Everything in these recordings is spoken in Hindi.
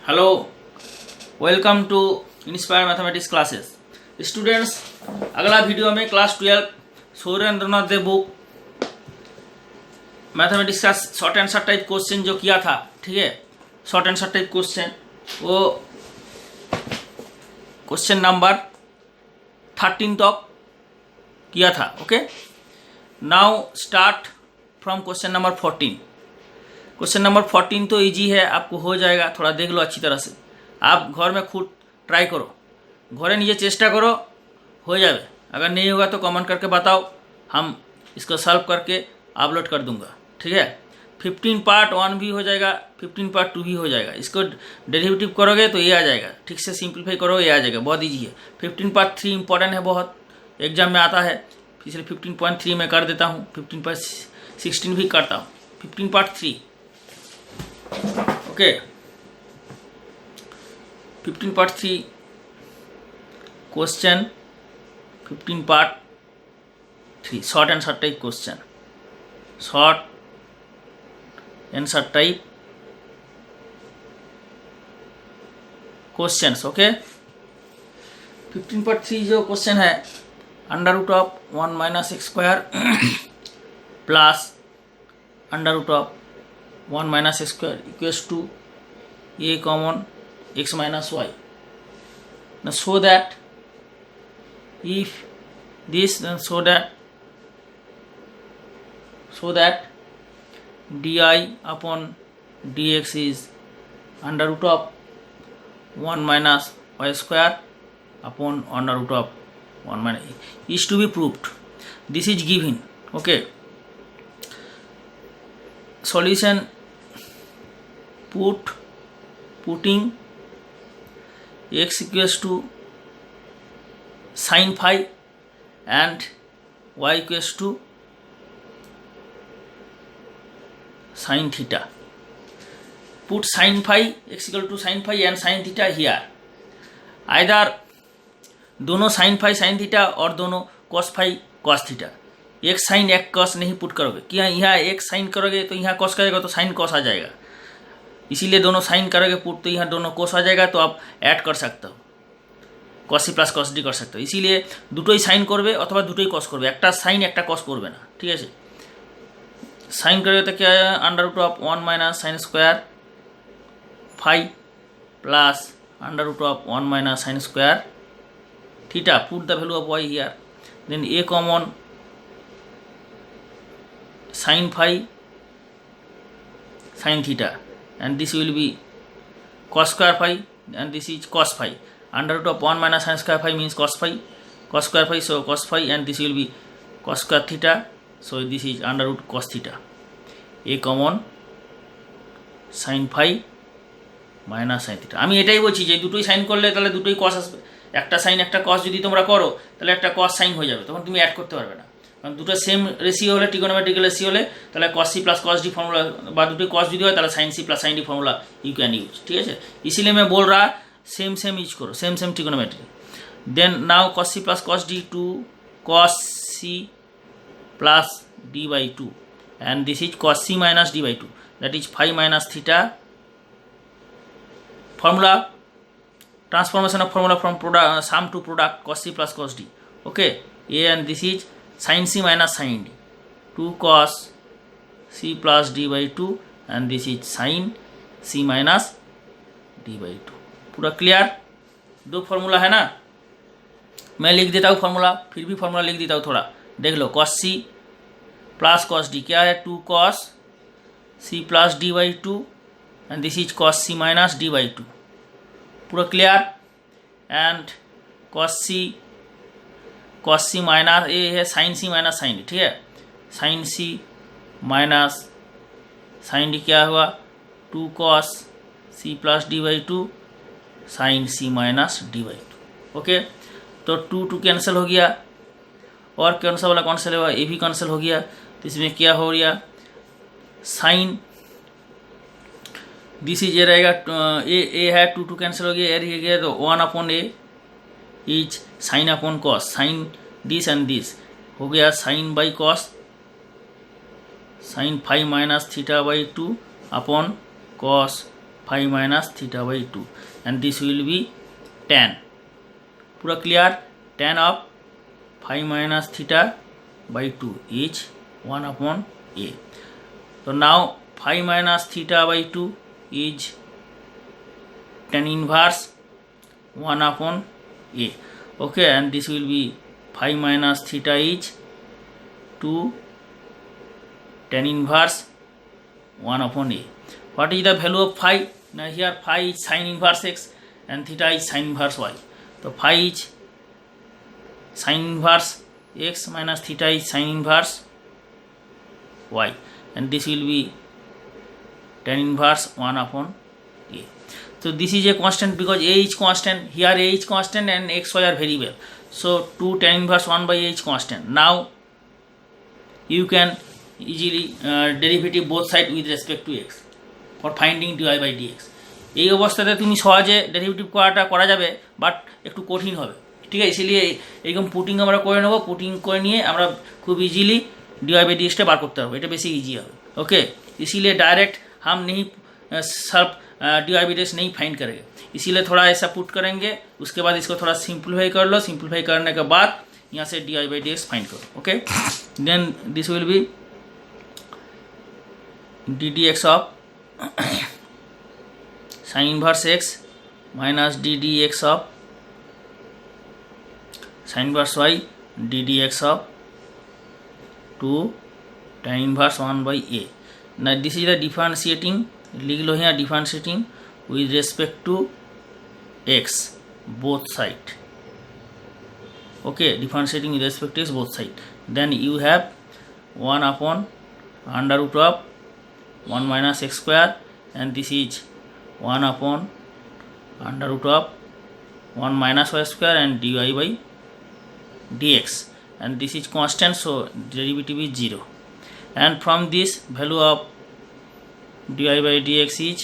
Hello, welcome to inspire mathematics classes. Students, अगला वीडियो में class 12 Surendranath Dev book mathematics का शॉर्ट आंसर टाइप क्वेश्चन जो किया था, ठीक है, शॉर्ट आंसर टाइप क्वेश्चन, वो क्वेश्चन नंबर 13 तक किया था। Okay, now start from question number 14। Question number 14 तो इजी है, आपको हो जाएगा, थोड़ा देख लो अच्छी तरह से। आप घर में खुद ट्राई करो, घरे नीचे चेष्टा करो, हो जाए। अगर नहीं होगा तो कमेंट करके बताओ, हम इसको सॉल्व करके अपलोड कर दूंगा, ठीक है। 15 पार्ट 1 भी हो जाएगा, 15 पार्ट 2 भी हो जाएगा। इसको डेरिवेटिव करोगे तो ये आ जाएगा, ठीक से सिंप्लीफाई करो, ये आ जाएगा, बहुत ईजी है। 15 पार्ट 3 इंपॉर्टेंट है, बहुत एग्जाम में आता है, इसलिए 15.3 में कर देता हूँ, 15.16 भी करता हूँ। 15 part 3, okay. 15 part 3 question, 15 part 3 short answer type question, short answer type questions, okay. 15 part 3 जो क्वेश्चन है, under root of 1 minus x square plus under root of 1 minus x square equals to a common x minus y. Now show that if this, then show that di upon dx is under root of 1 minus y square upon under root of 1 minus is to be proved. This is given, okay. Solution: putting x equals to sin phi and y equals to sin theta. Put sin phi x equal to sin phi and sin theta here. Either दोनों sin phi sin theta और दोनों cos phi cos theta। एक sin एक cos नहीं पुट करोगे, कि यहाँ एक sin करोगे तो यहाँ cos करेगा तो sin cos आ जाएगा, इसीलिए दोनों साइन करोगे पुट तो यहाँ दोनों कोस आ जाएगा, तो आप ऐड कर सकते हो, cos C plus cos D कर सकते हो। इसीलिए दुटोई साइन करबे अथवा दुटोई कॉस करबे, एकटा साइन एकटा कॉस करबे ना, ठीक है। साइन करोगे तो क्या है, under root of 1 minus sine square phi plus under root of 1 minus sine square theta. Put the value of y here, then a common sine phi sine theta, and this will be cos square phi and this is cos phi. Under root of 1 minus sin square phi means cos phi, cos square phi, so cos phi, and this will be cos square theta, so this is under root cos theta. A common sin phi minus sine theta. আমি এটাই বলছি যে দুটোই সাইন করলে তাহলে দুটোই কস আসবে, একটা সাইন একটা কস যদি তোমরা করো তাহলে একটা কস সাইন হয়ে যাবে, তখন তুমি অ্যাড করতে পারবে না। কারণ দুটো সেম রেশিও হলে, ট্রিগোনোমেট্রিক্যাল রেশিও হলে, তাহলে cos C plus cos D formula, বা দুটোই কস যদি হয় তাহলে sine C plus sine D formula you can use, ठीक है। इसीलिए मैं बोल रहा सेम यूज करो, same trigonometry. Then now cos C plus cos D two cos C plus D by two and this is cos C minus D by two, that is five minus theta. Formula transformation of formula from product some to product cos C plus cos D, okay. A and this is sin c minus sin d, 2 cos c plus d by 2 and this is sin c minus d by 2। पूरा क्लियर? दो फॉर्मूला है ना, मैं लिख देता हूँ फॉर्मूला, फिर भी फॉर्मूला लिख देता हूँ, थोड़ा देख लो। cos c plus cos d क्या है, 2 cos c plus d by 2 and this is cos c minus d by 2। पूरा clear? And cos c minus A है sine C minus sine D, ठीक है। Sine C minus sine D क्या हुआ, 2 cos c plus D by 2 sine C minus D by 2, okay. तो 2 कैंसिल हो गया, और कौन सा वाला कैंसिल हुआ, ए भी कैंसिल हो गया, तो इसमें क्या हो गया, साइन दिस इज ए रहेगा, ए है 2 कैंसिल हो गया, ए रह गया, तो 1 upon A is sine upon cos, sine this and this हो गया sine by cos, sine five minus theta by 2 upon cos phi minus theta by 2 and this will be tan. पूरा clear. tan of phi minus theta by 2 is 1 upon a. So now phi minus theta by 2 is tan inverse 1 upon a. Okay, and this will be phi minus theta is 2 tan inverse 1 upon a. What is the value of phi? Now here phi is sin inverse x and theta is sin inverse y. So phi is sin inverse x minus theta is sin inverse y, and this will be tan inverse 1 upon a. So this is a constant because a is constant. Here a is constant and x, y are variable. So 2 tan inverse 1 by a is constant. Now you can easily derivative both side with respect to x for finding dy by dx. এই অবস্থাতে তুমি সহজে ডেরিভেটিভ করা যাবে, বাট একটু কঠিন হবে, ঠিক আছে। इसलिए এরকম পুটিং আমরা করে নেব। পুটিং করে নিয়ে আমরা খুব ইজিলি dy by dx টা বার করতে পারবো, এটা বেশি इजी হবে। ओके, इसीलिए डायरेक्ट हम नहीं सॉल्व dy by dx नहीं फाइंड करेंगे, इसीलिए थोड़ा ऐसा पुट करेंगे, उसके बाद इसको थोड़ा सिंप्लीफाई कर लो। सिंप्लीफाई करने के बाद यहाँ से dy by dx फाइंड करो। Okay, then this will be ddx of sin inverse x minus ddx of sin inverse y ddx of 2 tan inverse 1 by a. Now this is the differentiating, लिख लो यहाँ differentiating with respect to x both side. Okay, differentiating with respect to x both side. Then you have 1 upon under root of 1 minus x square, and this is 1 upon under root of 1 minus y square and dy by dx, and this is constant, so derivative is 0. And from this value of dy by dx is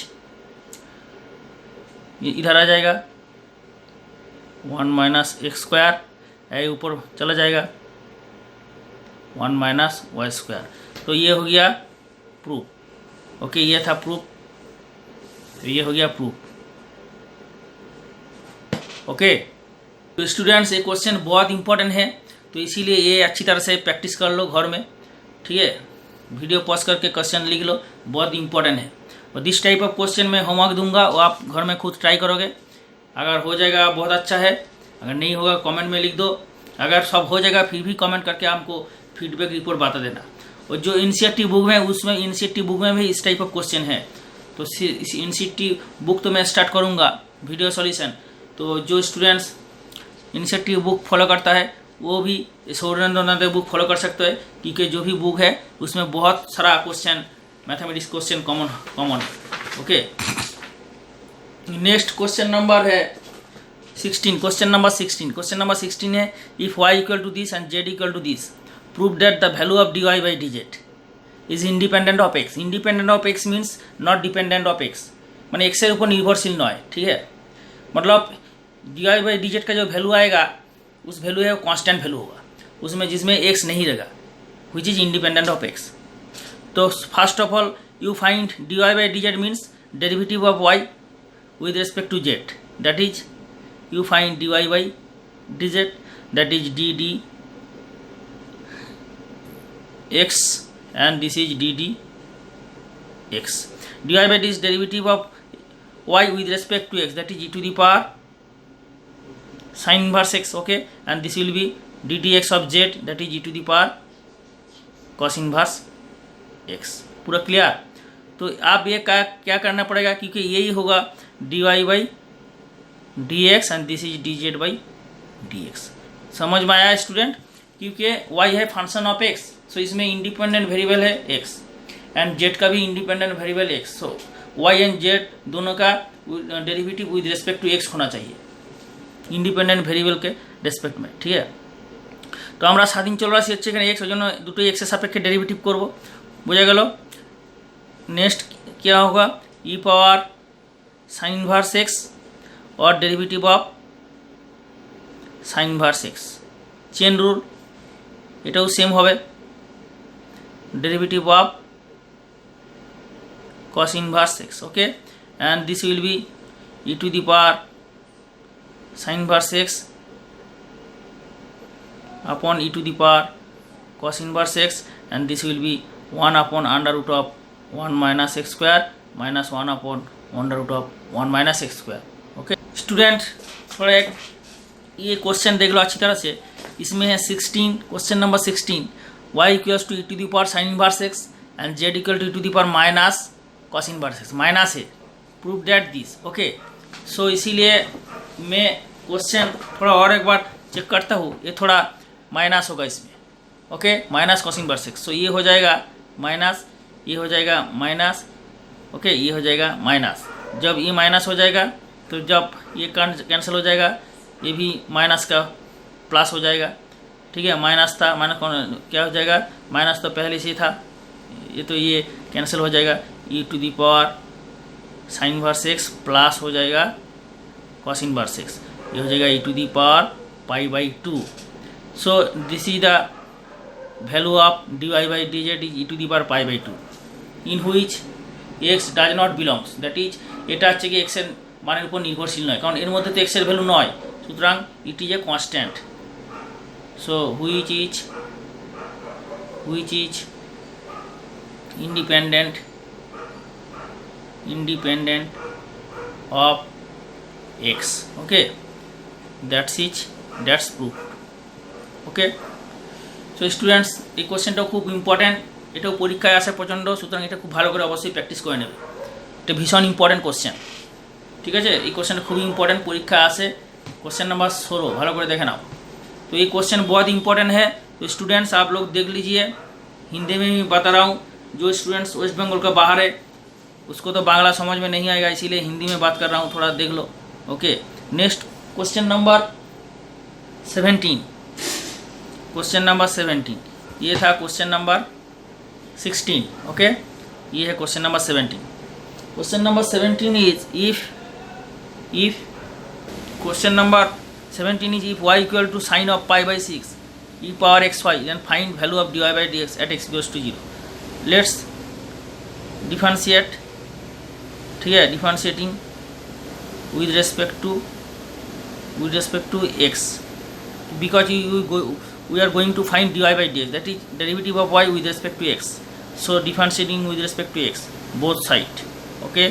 इधर आ जाएगा 1 माइनस एक्स स्क्वायर, ये ऊपर चला जाएगा 1 माइनस वाई स्क्वायर। तो ये हो गया प्रूफ। ओके, ये था प्रूफ, तो ये हो गया प्रूफ। ओके, तो स्टूडेंट्स ये क्वेश्चन बहुत इंपॉर्टेंट है, तो इसीलिए ये अच्छी तरह से प्रैक्टिस कर लो घर में, ठीक है। वीडियो पॉज करके क्वेश्चन लिख लो, बहुत इंपॉर्टेंट है। और दिस टाइप ऑफ क्वेश्चन मैं होमवर्क दूंगा, वो आप घर में खुद ट्राई करोगे। अगर हो जाएगा बहुत अच्छा है, अगर नहीं होगा कमेंट में लिख दो। अगर सब हो जाएगा फिर भी कमेंट करके हमको फीडबैक रिपोर्ट बता देना। और जो इनिशिएटिव बुक में, उसमें इनिशिएटिव बुक में भी इस टाइप ऑफ क्वेश्चन है, तो इस इनिशिएटिव बुक तो मैं स्टार्ट करूँगा वीडियो सॉल्यूशन। तो जो स्टूडेंट्स इनिशिएटिव बुक फॉलो करता है वो भी सुरेंद्रनाथ बुक फॉलो कर सकते हैं, क्योंकि जो भी बुक है उसमें बहुत सारा question, mathematics question common. Okay, next question number है 16। क्वेश्चन नंबर 16 है, if y equal to this and z equal to this, prove that the value of dy by dz is independent of x। Independent of x means not dependent of x, माने x এর উপর निर्भरशील नয়, ठीक है। मतलब dy by dz का जो वैल्यू आएगा उस वैल्यू है कांस्टेंट वैल्यू होगा, उसमें जिसमें x नहीं रहेगा, which is independent of x। तो first of all you find dy by dz means derivative of y with respect to z, that is you find dy by dz, that is dd x and this is dd x. dy by dz derivative of y with respect to x, that is e to the power sin inverse x. Okay, and this will be ddx of z, that is e to the power cos inverse x. पूरा क्लियर। तो आप ये क्या करना पड़ेगा, क्योंकि यही होगा dy by dx and this is dz by dx। समझ में आया स्टूडेंट? क्योंकि y है फंक्शन ऑफ x, सो इसमें इंडिपेंडेंट वेरिएबल है x एंड z का भी independent variable x, so y and z दोनों का derivative with respect to x होना चाहिए इंडिपेंडेंट वेरिएबल के रेस्पेक्ट में, ठीक है। तो আমরা স্বাধীন চলরাশি হচ্ছে এখানে x, ওই জন্য দুটোই x এর সাপেক্ষে ডেরিভেটিভ করব, বোঝা গেল। नेक्स्ट क्या होगा, ई पावर साइन इनवर्स एक्स और derivative of sine inverse x, chain rule এটাও সেম হবে, derivative of cos inverse x. Okay, and this will be e to the power sin inverse x upon e to the power cos inverse x, and this will be 1 upon under root of 1 minus x square minus 1 upon under root of 1 minus x square. Okay student, थोड़ा एक ये क्वेश्चन देख लो अच्छी तरह से. इसमें है 16, question number 16, y equals to e to the power sin inverse x and z equal to e to the power minus cos inverse x. Minus है, prove that this. Okay so इसीलिए मैं क्वेश्चन थोड़ा और एक बार चेक करता हूँ. ये थोड़ा माइनस होगा इसमें. Okay minus cos inverse x, सो ये हो जाएगा माइनस, ये हो जाएगा माइनस. ओके ये हो जाएगा माइनस. जब ये माइनस हो जाएगा तो जब ये कैंसिल हो जाएगा, ये भी माइनस का प्लस हो जाएगा. ठीक है, माइनस था, माइनस क्या हो जाएगा, माइनस तो पहले से ही था, ये तो ये कैंसिल हो जाएगा. e to the power sine inverse x plus हो जाएगा कॉस इनवर्स x, ये हो जाएगा e to the power pi by 2. So this is the value of dy by dz is e to the power pi by 2 in which x does not belongs. That is এটা হচ্ছে কি x এর মানের উপর নির্ভরশীল নয়, কারণ এর মধ্যে তো x এর ভ্যালু নয়, সুতরাং it is a constant. So which is independent of x. okay that's proof. okay so students, এই কোশ্চেনটাও খুব ইম্পর্ট্যান্ট, এটাও পরীক্ষায় আসে প্রচণ্ড, সুতরাং এটা খুব ভালো করে অবশ্যই প্র্যাকটিস করে নেবে. এটা ভীষণ ইম্পর্ট্যান্ট কোশ্চেন. ঠিক আছে, এই কোশ্চেন খুবই ইम्पोर्टेंट, परीक्षा आसे. क्वेश्चन नंबर 16 भालो करे देखे नाओ. तो ये क्वेश्चन बहुत इंपॉर्टेंट है. तो स्टूडेंट्स आप लोग देख लीजिए, हिंदी में भी बता रहा हूँ. जो स्टूडेंट्स वेस्ट बंगाल का बाहर है उसको तो बांग्ला समझ में नहीं आएगा, इसीलिए हिंदी में बात कर रहा हूँ, थोड़ा देख लो. Okay next question number 17. Question number 17, ये था क्वेश्चन नंबर 16. ओके ये है question number 17. Question number 17 is if question number 17 is if y equal to sin of pi by 6 e power xy, then find value of dy by dx at x goes to 0. Let's differentiate. ठीक है, differentiating with respect to x, because we are going to find dy by dx, that is derivative of y with respect to x. So differentiating with respect to x both side, okay,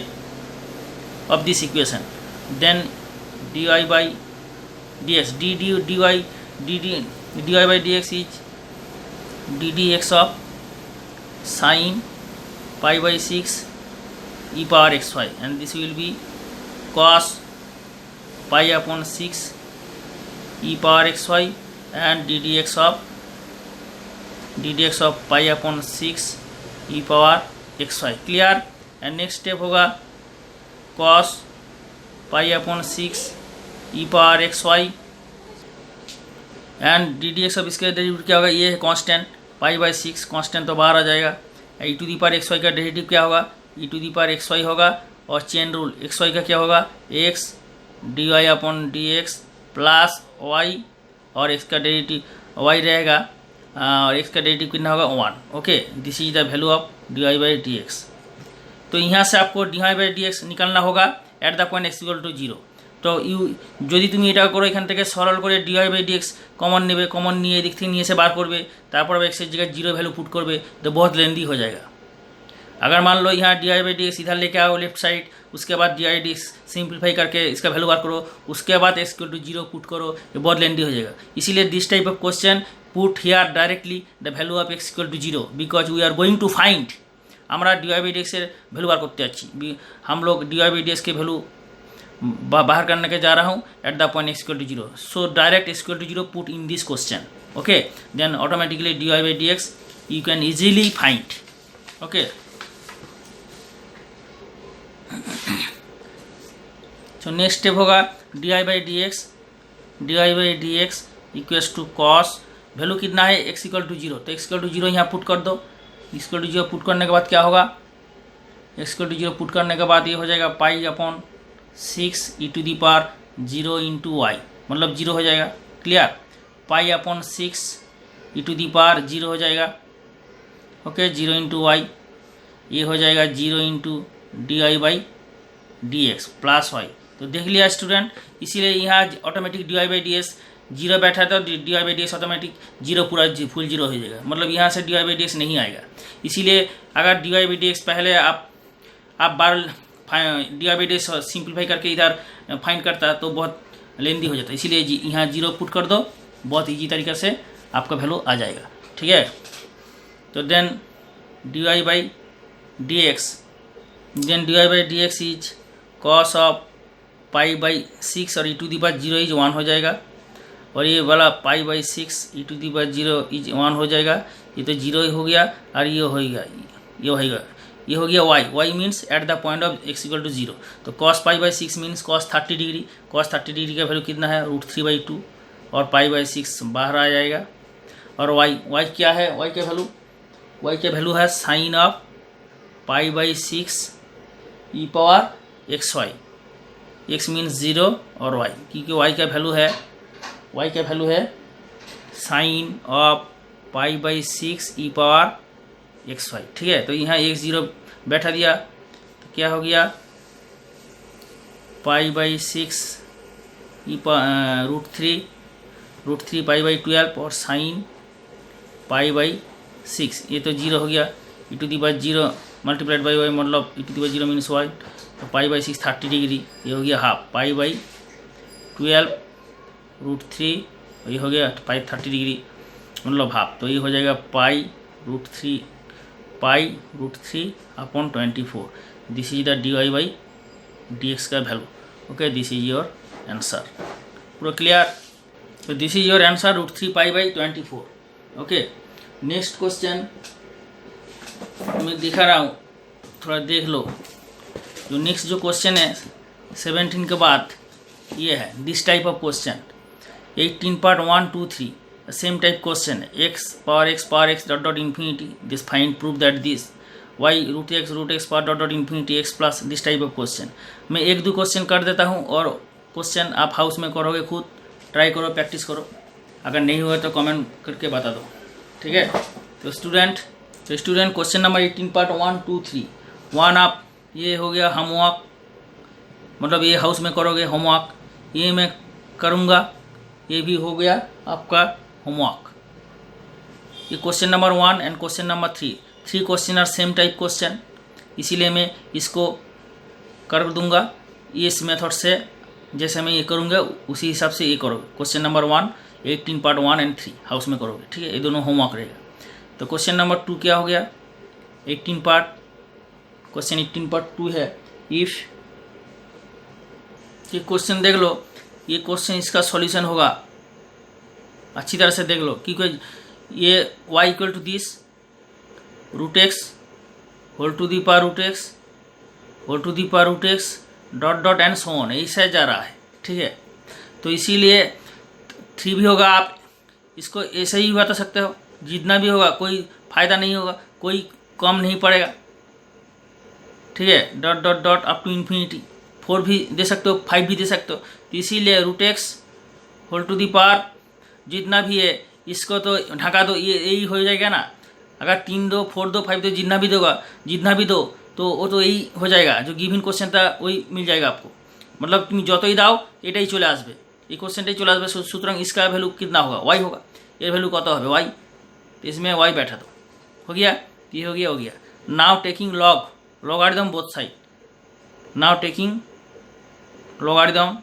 of this equation. Then dy by dx dy by dx is ddx of sin pi by 6 e power xy, and this will be cos pi upon 6 e power xy and ddx of pi upon 6 e power xy. Clear. And next step होगा cos pi upon 6 e power x y and d d x. अब इसका डेरिवेटिव क्या होगा, ये है कांस्टेंट पाई बाई 6, कांस्टेंट तो बाहर आ जाएगा. E to the power x Y का डेरिवेटिव क्या होगा, E to the power x Y होगा, और चेन रूल एक्स वाई का क्या होगा, X D Y upon D X plus Y, और एक्स का डेरिवेटिव वाई रहेगा, और एक्स का डेरिवेटिव कितना होगा 1. Okay this is the value of D Y by D X. तो यहाँ से आपको D Y by D x निकालना होगा at the point x equal to 0. तो যদি তুমি এটা করো, এখান থেকে সরল করে dy বাই dx कॉमन নেবে, कॉमन নিয়ে এদিক থেকে নিয়ে এসে বার করবে, তারপর x এর जगह 0 वैल्यू पुट करबे, तो बहुत लेंदी हो जाएगा. अगर मान लो यहाँ dy बाई dx इधर लेके आओ लेफ्ट साइड, उसके बाद dy dx सिंप्लीफाई करके इसका वैल्यू बार करो, उसके बाद x इक्वल टू 0 पुट करो, ये बहुत लेंदी हो जाएगा. इसीलिए this type of question put here directly the value of x equal to 0, because we are going to find. আমরা dy বাই dx এর वैल्यू बार करते যাচ্ছি. हम लोग dy बाई dx के वैल्यू बाहर करने के जा रहा हूँ at the point x equal to 0. So direct x equal to 0 put in this question. Okay then automatically dy by dx you can easily find. Okay so next step होगा dy by dx equals to cos, value कितना है x इक्वल टू 0, तो x इक्वल टू 0 यहाँ पुट कर दो. x इक्वल टू 0 पुट करने के बाद क्या होगा, x इक्वल टू 0 पुट करने के बाद ये हो जाएगा pi upon 6 e to the power 0 into y, मतलब 0 हो जाएगा. Clear. Pi upon 6 e to the power 0 हो जाएगा. ओके 0 इंटू वाई, ये हो जाएगा 0 into D I by D X plus Y. तो देख लिया स्टूडेंट, इसीलिए यहाँ automatic D Y by D X zero बैठा था, D Y by D X automatic zero पूरा फुल जीरो हो जाएगा, मतलब यहाँ से D Y by D X नहीं आएगा। इसीलिए अगर D Y by D X पहले आप बार D Y by D X simplify करके इधर फाइंड करता तो बहुत लेंदी हो जाता है, इसीलिए यहाँ जीरो पुट कर दो, बहुत ईजी तरीके से आपका वैल्यू आ जाएगा। ठीक है, तो then d Y by D x, then d Y by D x is cos of pi by 6 और e to the power 0 is 1 हो जाएगा, और ये वाला pi by 6 e to the power 0 is 1 हो जाएगा। ये तो 0 हो गया, और ये होगा ये हो गया y. Y means at the point of x equal to 0। तो cos pi by 6 means cos 30 degree. Cos 30 degree का वैल्यू कितना है, √3/2, और पाई बाई 6 बाहर आ जाएगा। और वाई क्या है, वाई का वैल्यू है sine of pi by 6 e power x y. X means 0 और वाई, क्योंकि वाई का वैल्यू है sine of pi by 6 e power x y. ठीक है, तो यहाँ एक 0 बैठा दिया, तो क्या हो गया, पाई बाई 6 ई √3 पाई बाई 12 और साइन पाई बाई 6, ये तो 0 हो गया। E to the power 0 multiplied by Y, मतलब E to the power 0 means Y. तो पाई बाई 6 30 डिग्री, ये हो गया हाफ पाई बाई 12 √3, ये हो गया पाई 30 डिग्री मतलब हाफ, तो ये हो जाएगा pi √3 upon 24। This is the D Y by D X का value. Okay, this is your answer. पूरा क्लियर? तो this is your answer, √3 pi by 24। Okay, next question मैं दिखा रहा हूँ, थोड़ा देख लो। जो नेक्स्ट जो क्वेश्चन है 17 के बाद ये है, this type of question 18 part 1 2 3 same type question है। x power x dot infinity, this find prove that this y √x power dot infinity x plus, this type of question. मैं एक दो क्वेश्चन कर देता हूँ, और क्वेश्चन आप हाउस में करोगे, खुद ट्राई करो, प्रैक्टिस करो। अगर नहीं हुआ तो कमेंट करके बता दो। ठीक है, तो स्टूडेंट क्वेश्चन नंबर 18 पार्ट 1 2 3 1 आप ये हो गया होमवर्क, मतलब ये हाउस में करोगे होमवर्क, ये मैं करूँगा, ये भी हो गया आपका होमवर्क। ये question number 1 and question number 3 question are same type question, इसीलिए मैं इसको कर दूंगा इस मेथड से, जैसे मैं ये करूँगा उसी हिसाब से ये करोगे। Question number 1 18 part 1 and 3 house में करोगे। ठीक है, ये दोनों होमवर्क रहेगा। तो क्वेश्चन नंबर 2 क्या हो गया, क्वेश्चन 18 पार्ट 2 है। इफ ये क्वेश्चन देख लो, ये क्वेश्चन इसका सॉल्यूशन होगा, अच्छी तरह से देख लो, क्योंकि ये y equal to this √x whole to the power √x dot and so on, ऐसा जा रहा है। ठीक है, तो इसीलिए 3 भी होगा, आप इसको ऐसे ही बता सकते हो, जितना भी होगा कोई फ़ायदा नहीं होगा, कोई कम नहीं पड़ेगा। ठीक है, डॉट अप टू इन्फिनिटी, 4 भी दे सकते हो, 5 भी दे सकते हो। तो इसीलिए √x whole to the power जितना भी है इसको तो ढका दो, ये यही हो जाएगा ना। अगर 3 दो 4 दो 5 दो, जितना भी दो तो वो तो यही हो जाएगा, जो गिवन क्वेश्चन था वही मिल जाएगा आपको। मतलब तुम যতই দাও এটাই চলে আসবে, এই কোশ্চেনটাই চলে আসবে। সুতরাং इसका वैल्यू कितना होगा, y होगा। ये वैल्यू कत হবে, y, तो इसमें y बैठा दो, हो गया, ये हो गया। Now taking logarithm both side, now taking logarithm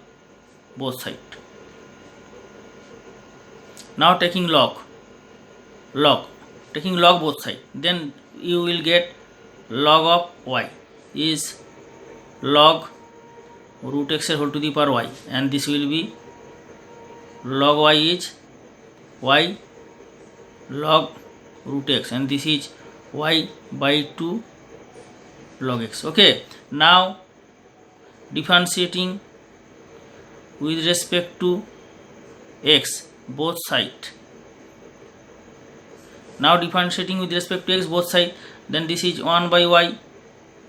both side, now taking log both side, then you will get log of y is log √x whole to the power y, and this will be log y is y log √x, and this is y by 2 log x. Okay, now differentiating with respect to x both side, now differentiating with respect to x both side, then this is 1 by y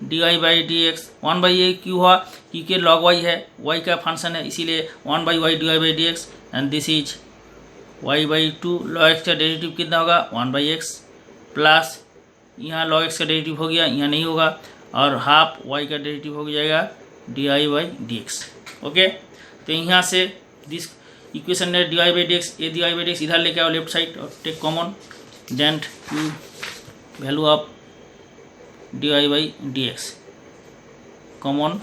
dy by dx। 1 by a क्यों हुआ, क्योंकि log y है, y का फंक्शन है, इसीलिए 1 by y dy by dx, and this is y by 2 log x का डेरिवेटिव कितना होगा 1 by x, प्लस यहाँ log x का डेरिवेटिव हो गया, यहाँ नहीं होगा, और हाफ y का डेरिवेटिव हो जाएगा dy/dx। ओके, तो यहाँ से दिस इक्वेशन है dy/dx, ये dy/dx इधर लेके आओ लेफ्ट साइड और take common, then you value of dy/dx common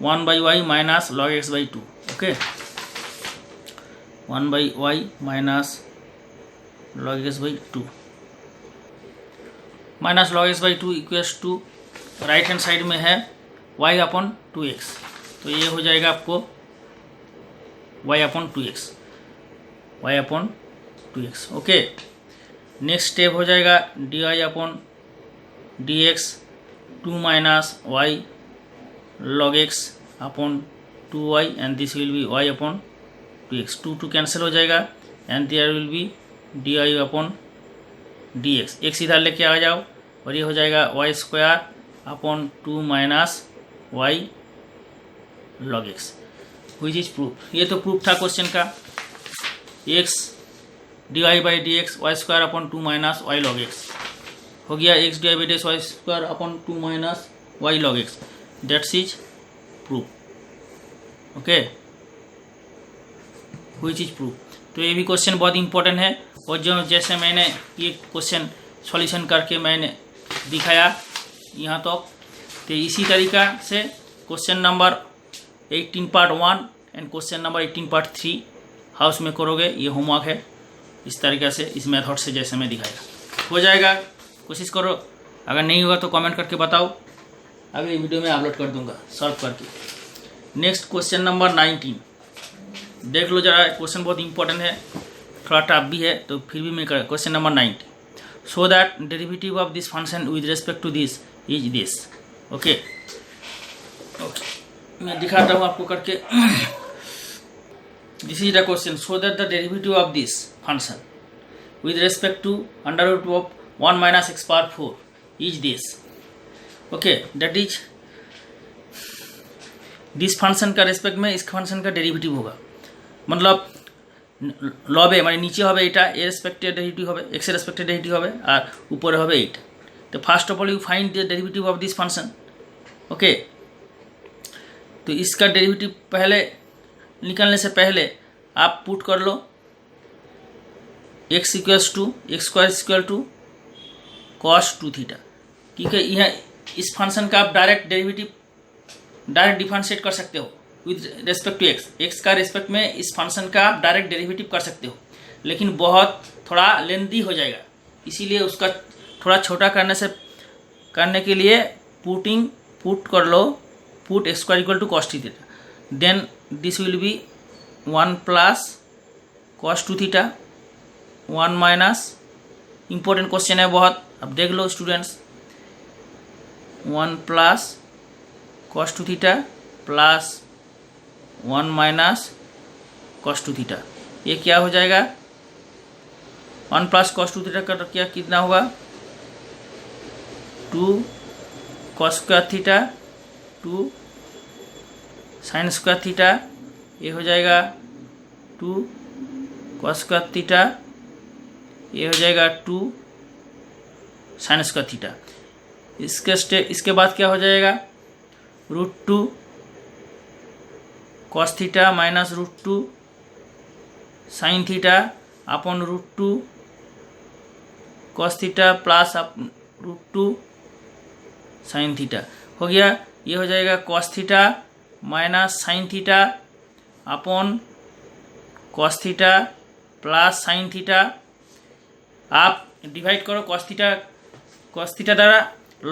1/y minus log x/2। Okay, 1/y minus log x/2 minus log x/2 equals to right hand side में है y/2x, तो ये हो जाएगा आपको y/2x। ओके, नेक्स्ट स्टेप हो जाएगा dy/dx 2 minus y log x/2y and this will be y/2x। 2 cancel हो जाएगा and there will be dy/dx। x इधर लेके आ जाओ और ये हो जाएगा y² minus y log x, which is proof. ये तो प्रूफ था क्वेश्चन का, x dy/dx y² minus y log x हो गया, x dy/dx y² minus y log x, that's is proof. Okay, which is proof. तो ये भी क्वेश्चन बहुत इंपॉर्टेंट है, और जो जैसे मैंने ये क्वेश्चन सॉल्यूशन करके मैंने दिखाया यहाँ तो इसी तरीका से question number 18 part 1 and question number 18 part 3 house में करोगे। ये होमवर्क है, इस तरीके से इस मेथड से जैसे मैं दिखाया हो जाएगा। कोशिश करो, अगर नहीं होगा तो कमेंट करके बताओ, अगली वीडियो में अपलोड कर दूंगा सॉल्व करके। नेक्स्ट क्वेश्चन नंबर 19 देख लो जरा, क्वेश्चन बहुत इंपॉर्टेंट है, थोड़ा टफ भी है तो फिर भी मैं question number 90, so that derivative of this function with respect to this is this. Okay, मैं दिखाता हूँ आपको करके। This is the question, so that the derivative of this function with respect to √1 minus x/4 is this. Okay, that is this function का रेस्पेक्ट में इस फंक्शन का डेरिवेटिव होगा, मतलब लबे মানে নিচে হবে এটা এ রেসপেক্টে ডেরিভেটিভ হবে, x এর রেসপেক্টে ডেরিভেটিভ হবে আর উপরে হবে এইটা। तो first of all you find the derivative of this function. Okay, तो इसका डेरिवेटिव पहले निकालने से पहले आप पुट कर लो x equals to x² cos 2θ, क्योंकि यह इस फंक्शन का आप डायरेक्ट डिफरेंशिएट कर सकते हो विद रेस्पेक्ट टू एक्स का रेस्पेक्ट में इस फंक्शन का आप डायरेक्ट डेरिवेटिव कर सकते हो, लेकिन बहुत थोड़ा लेंथी हो जाएगा, इसीलिए उसका थोड़ा छोटा करने के लिए पुट कर लो put x² cos 2θ, then this will be 1 plus cos 2θ 1 minus, important question है बहुत, अब देख लो students, 1 plus cos 2θ plus 1 minus cos 2θ, ये क्या हो जाएगा 1 प्लस cos 2θ का क्या कितना होगा 2 cos² θ 2 sin² θ, ये हो जाएगा 2 cos² θ, ये हो जाएगा 2 sin² θ। इसके बाद क्या हो जाएगा √2 cos θ माइनस √2 sin θ अपन √2 cos θ प्लस √2 sin θ हो गया। ये हो जाएगा cos θ माइनस sin θ अपन cos θ प्लस sin θ। आप डिवाइड करो cos θ द्वारा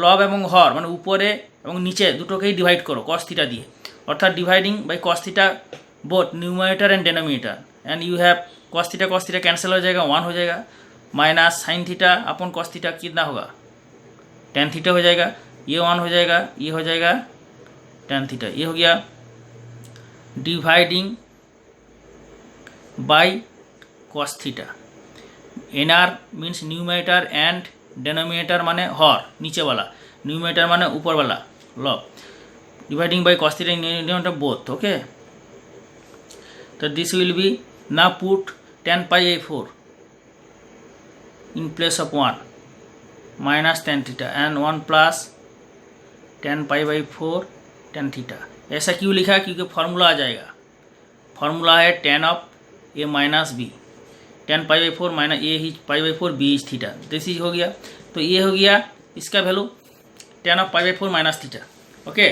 लব এবং হর মানে উপরে এবং নিচে দুটোকেই ডিভাইড করো cos θ দিয়ে, অর্থাৎ dividing by cos θ both numerator and denominator, and you have cos θ cancel हो जाएगा 1 हो जाएगा, माइनस sin θ अपन cos θ कितना होगा tan θ हो जाएगा, ये 1 हो जाएगा, ये हो जाएगा tan θ, ये हो गया dividing by cos θ। NR means numerator and denominator माने हर नीचे वाला, न्यूमरेटर माने ऊपर वाला लब, dividing by cos θ denominator both. Okay, तो this will be now put tan π/4 in place of 1 minus tan θ and 1 plus tan pi by 4 tan theta. ऐसा क्यों लिखा? क्योंकि फॉर्मूला आ जाएगा, फॉर्मूला है tan of a minus B, tan pi by 4 minus a ही pi by 4 b is theta. This is हो गया, तो ये हो गया इसका वैल्यू tan of pi by 4 minus theta. Okay,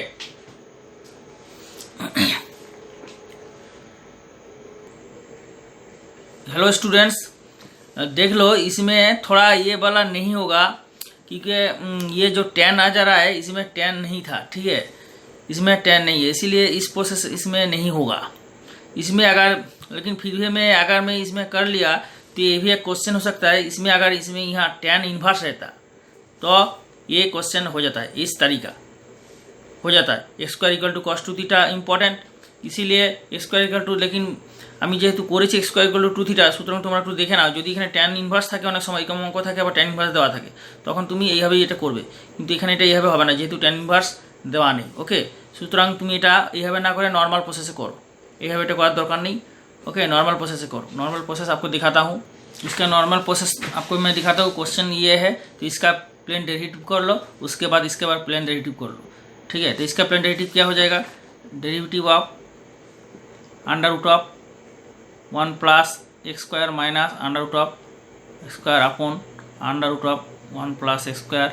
hello students, देख लो इसमें थोड़ा ये वाला नहीं होगा क्योंकि ये जो tan आ जा रहा है इसमें tan नहीं था, ठीक है, इसमें tan नहीं है, इसीलिए इस प्रोसेस इसमें नहीं होगा। इसमें अगर, लेकिन फिर भी मैं अगर मैं इसमें कर लिया तो ये भी एक क्वेश्चन हो सकता है। इसमें अगर इसमें यहाँ tan इन्वर्स रहता तो ये क्वेश्चन हो जाता है, इस तरीका हो जाता है। X square equal to cos two theta important, इसीलिए एक्स स्क्वायर इक्वल टू, लेकिन আমি যেহেতু করেছি x square equal to 2 theta, সুতরাং তোমরা একটু দেখে নাও, যদি এখানে ট্যান ইনভার্স থাকে অনেক সময় এরকম অঙ্ক থাকে, আবার ট্যান ইনভার্স দেওয়া থাকে, তখন তুমি এইভাবেই এটা করবে, কিন্তু এখানে এটা এইভাবে হবে না যেহেতু ট্যান ইনভার্স দেওয়া নেই। ওকে, সুতরাং তুমি এটা এইভাবে না করে নর্মাল প্রসেসে করো, এইভাবে এটা করার দরকার নেই। ओके, नॉर्मल प्रोसेस से करो। नॉर्मल प्रोसेस आपको दिखाता हूँ, इसका नॉर्मल प्रोसेस आपको मैं दिखाता हूँ। क्वेश्चन ये है तो इसका प्लेन डेरिवेटिव कर लो, उसके बाद इसके बाद प्लेन डेरिवेटिव कर लो, ठीक है। तो इसका प्लेन डेरिवेटिव क्या हो जाएगा? Derivative of under root of 1 plus x square minus under root of x square upon under root of 1 plus x square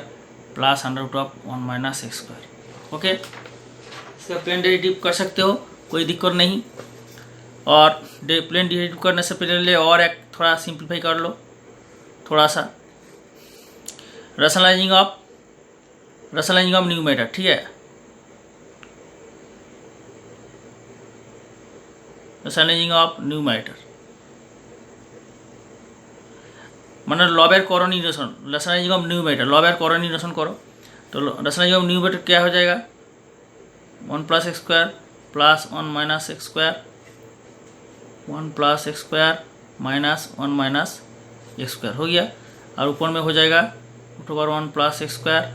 plus under root of 1 minus x square. Okay, इसका प्लेन डेरिवेटिव कर सकते हो, कोई दिक्कत नहीं। और प्लेन डेरिवेटिव करने से पहले और एक थोड़ा सिंप्लीफाई कर लो, थोड़ा सा रैशनलाइजिंग ऑफ न्यूमरेटर, ठीक है, रैशनलाइजिंग ऑफ न्यूमरेटर মানে लॉबेर कोऑर्डिनेशन, रैशनलाइजिंग ऑफ न्यूमरेटर, लॉबेर कोऑर्डिनेशन करो तो रैशनलाइजिंग ऑफ न्यूमरेटर क्या हो जाएगा? 1 plus x square plus 1 minus x square, 1 plus x square minus 1 minus x square हो गया, और ऊपर में हो जाएगा root over 1 plus x square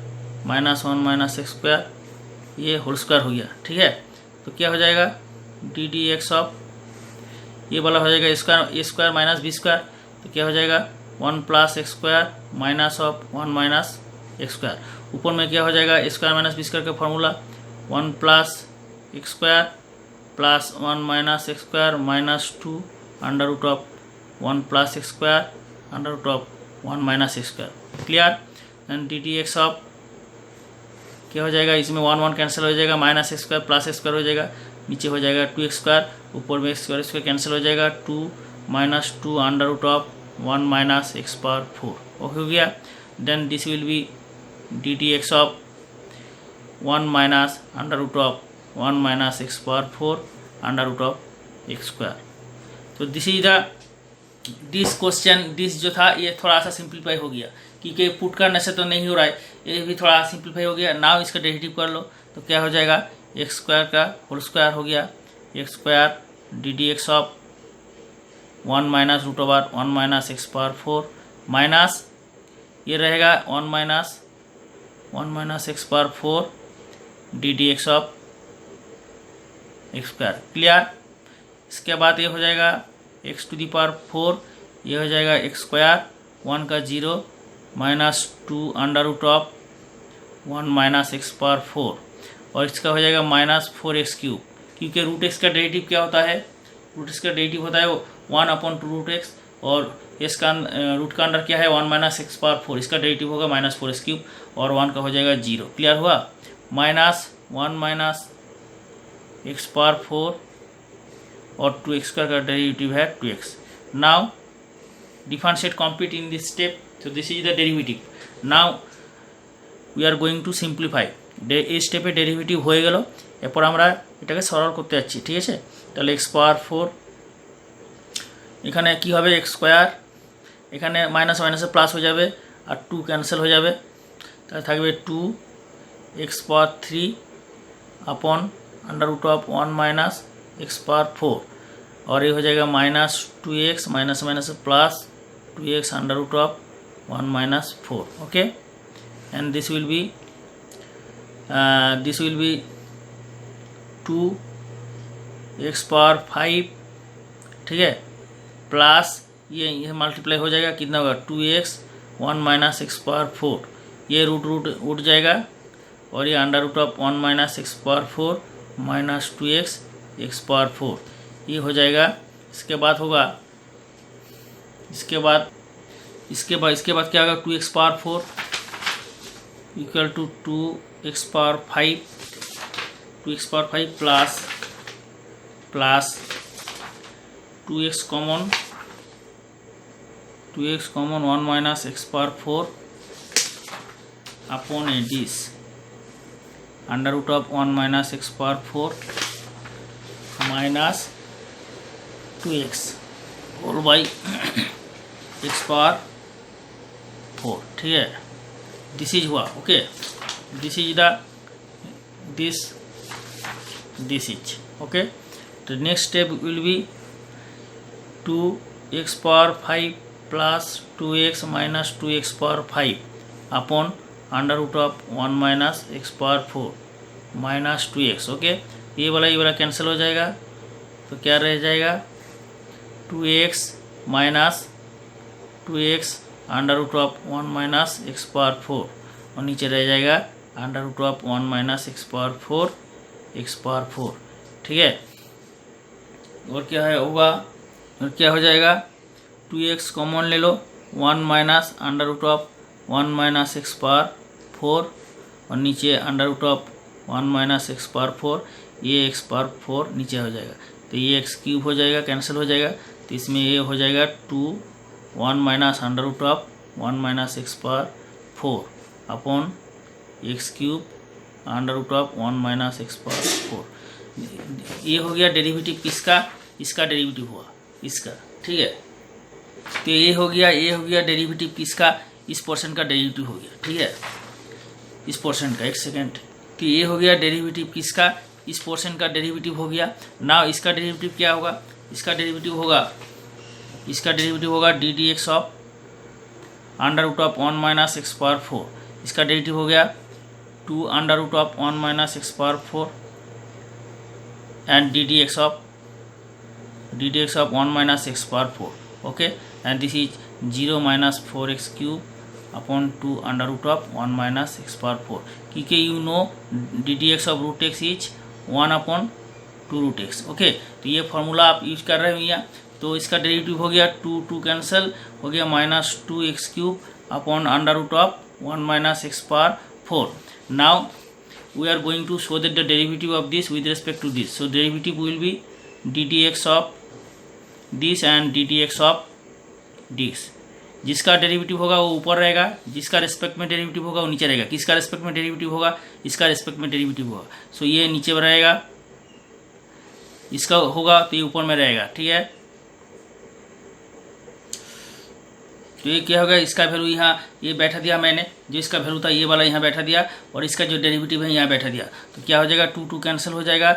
minus 1 minus x square, ये होल स्क्वायर हो गया, ठीक है। तो क्या हो जाएगा? डी डी एक्स ऑफ, ये वाला हो जाएगा A square minus B square, तो क्या हो जाएगा? 1 plus x square minus of 1 minus x square, ऊपर में क्या हो जाएगा? A square minus B square का formula 1 plus x square plus 1 minus x square minus 2 under root of 1 plus x square under root of 1 minus x square. Clear? And d T x of क्या हो जाएगा? इसमें 1 1 कैंसिल हो जाएगा, minus x square plus x square हो जाएगा, नीचे हो जाएगा 2 एक्स स्क्वायर, ऊपर में एक्स स्क्वायर कैंसिल हो जाएगा, 2 minus 2 under root of 1 minus x power 4। Okay हो गया। Then this will be D T x of 1 minus under root of 1 minus x power 4 under root of x square. तो this is the this question, this जो था ये थोड़ा सा सिंप्लीफाई हो गया क्योंकि पुट करने से तो नहीं हो रहा है, ये भी थोड़ा सिंप्लीफाई हो गया। नाउ इसका डेरिवेटिव कर लो तो क्या हो जाएगा? एक्स स्क्वायर का होल स्क्वायर हो गया, x square d d x of 1 minus root over 1 minus x power 4 minus ये रहेगा 1 minus x power 4 d d x of x square. Clear? इसके बाद ये हो जाएगा एक्स टू दी पावर 4, ये हो जाएगा एक्स स्क्वायर 1 का 0 minus 2 under root of 1 minus x power 4, और इसका हो जाएगा माइनस 4x क्यूब, क्योंकि रूट एक्स का डेरिवेटिव क्या होता है? रूट एक्स का डेरिवेटिव होता है 1 अपॉन 2 रूट एक्स, और इसका रूट का अंडर क्या है? 1 माइनस एक्स पावर 4, इसका डेरिवेटिव होगा माइनस 4x क्यूब, और 1 का हो जाएगा 0। क्लियर हुआ? माइनस 1 माइनस एक्स पावर 4 और 2x का डेरिवेटिव है 2x। Now differentiate complete in this step, so this is the derivative. Now we are going to simplify. এই স্টেপে ডেরিভেটিভ হয়ে গেল, এরপর আমরা এটাকে সরল করতে যাচ্ছি, ঠিক আছে। তাহলে এক্স পাওয়ার 4, এখানে কি হবে? এক্স স্কোয়ার, এখানে মাইনাস মাইনাসে প্লাস হয়ে যাবে আর 2 ক্যান্সেল হয়ে যাবে, তাহলে থাকবে 2 x power 3 upon under root of 1 minus x power 4, और ये हो जाएगा minus 2x minus minus plus 2x under root of 1 minus 4. Okay, and this will be 2 x power 5, ठीक है, प्लस ये मल्टीप्लाई हो जाएगा, कितना होगा? 2x 1 माइनस एक्स पावर 4, ये रूट उठ जाएगा, और ये under root of 1 minus x power 4 minus 2x x power 4, ये हो जाएगा। इसके बाद होगा, इसके बाद क्या होगा, 2x power 4 equal to 2x power 5, 2x power 5 plus 2x common 1 minus x power 4 upon A this under root of 1 minus x power 4 minus 2x whole by X power 4, ठीक है। दिस इज हुआ, okay, this is the this is okay. तो next step will be 2x power 5 plus 2x minus 2x power 5 upon under root of 1 minus x power 4 minus 2x, okay. ये वाला कैंसिल हो जाएगा, तो क्या रह जाएगा, 2x minus 2x under root of 1 minus x power 4 और नीचे रह जाएगा under root of 1 minus x power 4 x power 4, ठीक है। और क्या है होगा, और क्या हो जाएगा, 2x कॉमन ले लो, 1 minus under root of 1 minus x power 4 और नीचे under root of 1 minus x power 4, ये एक्स पावर 4 नीचे हो जाएगा, तो ये एक्स क्यूब हो जाएगा, कैंसिल हो जाएगा। तो इसमें ये हो जाएगा 1 minus under root of 1 minus x power 4 upon x cube under root of 1 minus x power 4। ये हो गया डेरिवेटिव किसका, इसका डेरिवेटिव हुआ इसका, ठीक है। तो ये हो गया डेरिवेटिव किसका, इस पोर्शन का डेरिवेटिव हो गया, ठीक है, इस पोर्शन का। एक सेकेंड, तो ये हो गया डेरिवेटिव किसका, इस पोर्शन का डेरिवेटिव हो गया। नाउ इसका डेरिवेटिव क्या होगा, इसका डेरिवेटिव होगा d d x of under root of 1 minus x power 4, इसका डेरिवेटिव हो गया 2 under root of 1 minus x power 4 and d d x of 1 minus x power 4, okay, and this is 0 minus 4x cube upon 2 under root of 1 minus x power 4, क्योंकि you know ddx of root x is 1 upon 2 root x, okay. तो ये फार्मूला आप यूज कर रहे हो यहाँ, तो इसका डेरिवेटिव हो गया 2 कैंसिल हो गया minus 2x cube upon under root of 1 minus x power 4। Now we are going to show that the derivative of this with respect to this, so derivative will be ddx of this and d d x of this. जिसका डेरिवेटिव होगा वो ऊपर रहेगा, जिसका रेस्पेक्ट में डेरिवेटिव होगा वो नीचे रहेगा। किसका रेस्पेक्ट में डेरिवेटिव होगा, इसका रेस्पेक्ट में डेरिवेटिव होगा, सो ये नीचे रहेगा, इसका होगा तो ये ऊपर में रहेगा, ठीक है। तो ये क्या होगा, इसका वैल्यू यहाँ ये बैठा दिया मैंने, जो इसका वैल्यू था ये वाला यहाँ बैठा दिया और इसका जो डेरिवेटिव है यहाँ बैठा दिया, तो क्या हो जाएगा 2 कैंसिल हो जाएगा,